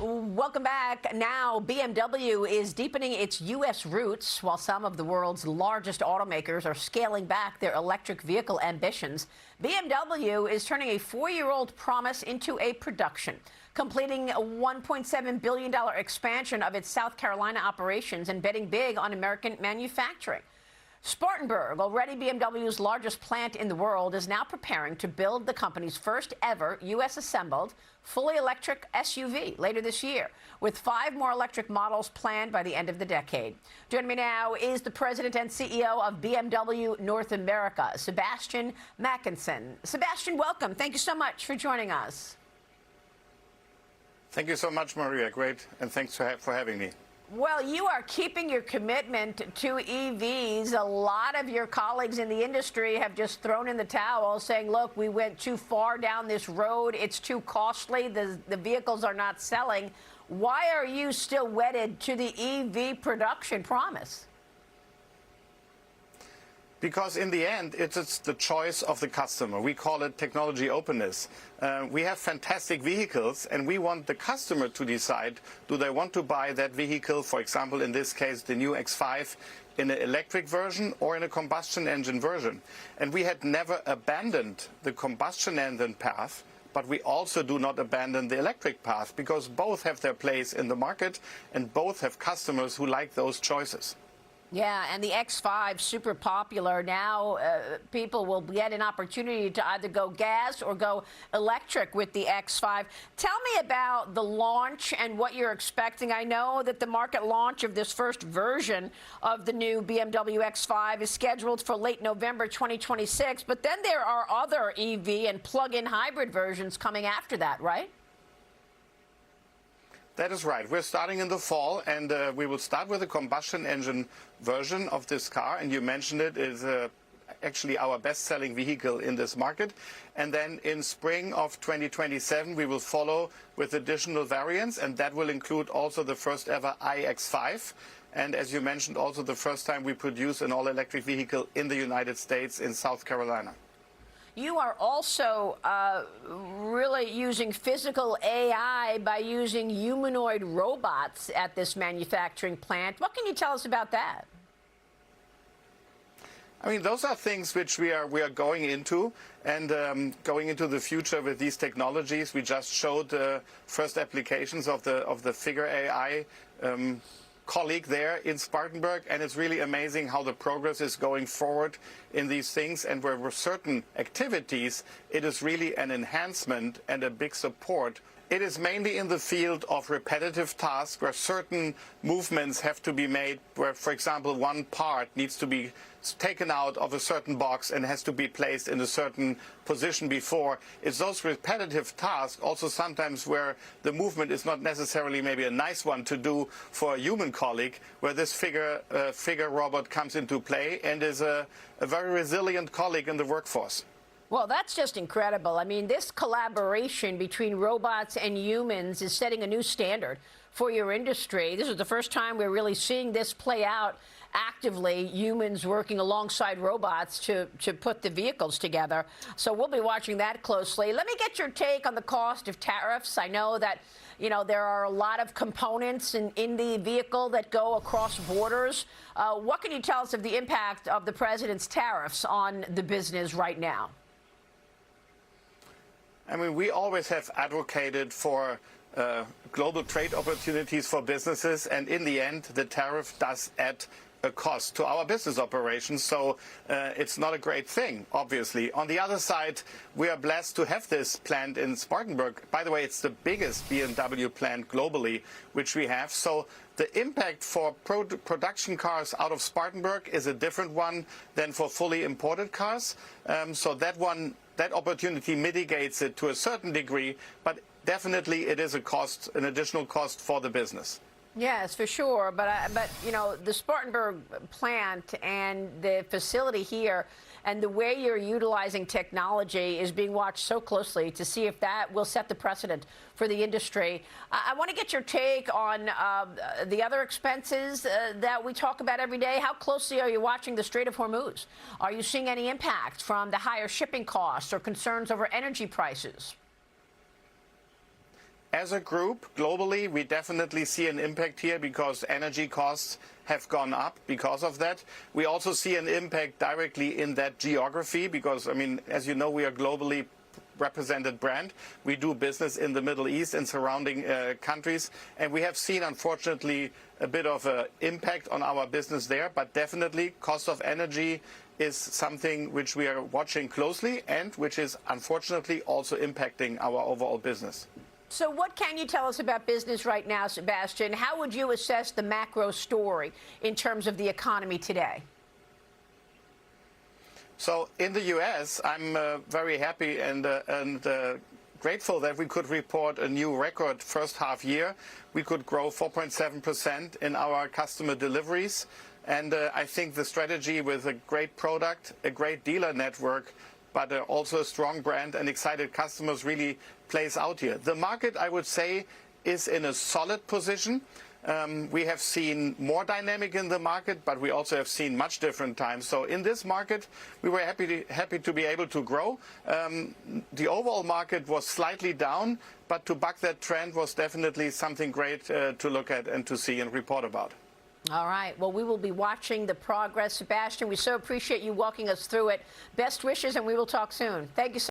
Welcome back. Now, BMW is deepening its U.S. roots while some of the world's largest automakers are scaling back their electric vehicle ambitions. BMW is turning a 4-year-old promise into a production, completing a $1.7 billion expansion of its South Carolina operations and betting big on American manufacturing. Spartanburg, already BMW's largest plant in the world, is now preparing to build the company's first ever U.S.-assembled, fully electric SUV later this year, with 5 more electric models planned by the end of the decade. Joining me now is the president and CEO of BMW North America, Sebastian Mackensen. Sebastian, welcome. Thank you so much for joining us. Thank you so much, Maria. Great, and thanks for having me. Well, you are keeping your commitment to EVs. A lot of your colleagues in the industry have just thrown in the towel, saying, look, we went too far down this road. It's too costly. The vehicles are not selling. Why are you still wedded to the EV production promise? Because in the end, it's the choice of the customer. We call it technology openness. We have fantastic vehicles, and we want the customer to decide, do they want to buy that vehicle, for example, in this case, the new X5, in an electric version or in a combustion engine version. And we had never abandoned the combustion engine path, but we also do not abandon the electric path, because both have their place in the market and both have customers who like those choices. Yeah, and the X5, super popular. Now people will get an opportunity to either go gas or go electric with the X5. Tell me about the launch and what you're expecting. I know that the market launch of this first version of the new BMW X5 is scheduled for late November 2026, but then there are other EV and plug-in hybrid versions coming after that, right? That is right. We're starting in the fall, and we will start with a combustion engine version of this car. And you mentioned it is actually our best-selling vehicle in this market. And then in spring of 2027, we will follow with additional variants, and that will include also the first ever iX5. And as you mentioned, also the first time we produce an all-electric vehicle in the United States in South Carolina. You are also really using physical AI by using humanoid robots at this manufacturing plant. What can you tell us about that? I mean, those are things which we are going into, and going into the future with these technologies. We just showed the first applications of the Figure AI colleague there in Spartanburg, and it's really amazing how the progress is going forward in these things, and where with certain activities it is really an enhancement and a big support. It is mainly in the field of repetitive tasks where certain movements have to be made, where, for example, one part needs to be taken out of a certain box and has to be placed in a certain position before. It's those repetitive tasks, also sometimes where the movement is not necessarily maybe a nice one to do for a human colleague, where this figure robot comes into play and is a very resilient colleague in the workforce. Well, that's just incredible. I mean, this collaboration between robots and humans is setting a new standard for your industry. This is the first time we're really seeing this play out actively, humans working alongside robots to put the vehicles together. So we'll be watching that closely. Let me get your take on the cost of tariffs. I know that, you know, there are a lot of components in the vehicle that go across borders. What can you tell us of the impact of the president's tariffs on the business right now? I mean, we always have advocated for global trade opportunities for businesses, and in the end, the tariff does add a cost to our business operations, so it's not a great thing, obviously. On the other side, we are blessed to have this plant in Spartanburg. By the way, it's the biggest BMW plant globally, which we have. So the impact for production cars out of Spartanburg is a different one than for fully imported cars. So that opportunity mitigates it to a certain degree, but definitely it is a cost, an additional cost for the business. Yes, for sure. But you know, the Spartanburg plant and the facility here and the way you're utilizing technology is being watched so closely to see if that will set the precedent for the industry. I want to get your take on the other expenses that we talk about every day. How closely are you watching the Strait of Hormuz? Are you seeing any impact from the higher shipping costs or concerns over energy prices? as a group, globally, we definitely see an impact here because energy costs have gone up because of that. We also see an impact directly in that geography because, I mean, as you know, we are globally represented brand. We do business in the Middle East and surrounding countries, and we have seen, unfortunately, a bit of an impact on our business there, but definitely cost of energy is something which we are watching closely and which is unfortunately also impacting our overall business. So what can you tell us about business right now, Sebastian? How would you assess the macro story in terms of the economy today? So in the U.S., I'm very happy and grateful that we could report a new record first half year. We could grow 4.7% in our customer deliveries. And I think the strategy with a great product, a great dealer network, but also a strong brand and excited customers really plays out here. The market, I would say, is in a solid position. We have seen more dynamic in the market, but we also have seen much different times. So in this market, we were happy to be able to grow. The overall market was slightly down, but to buck that trend was definitely something great to look at and to see and report about. All right. Well, we will be watching the progress. Sebastian, we so appreciate you walking us through it. Best wishes, and we will talk soon. Thank you so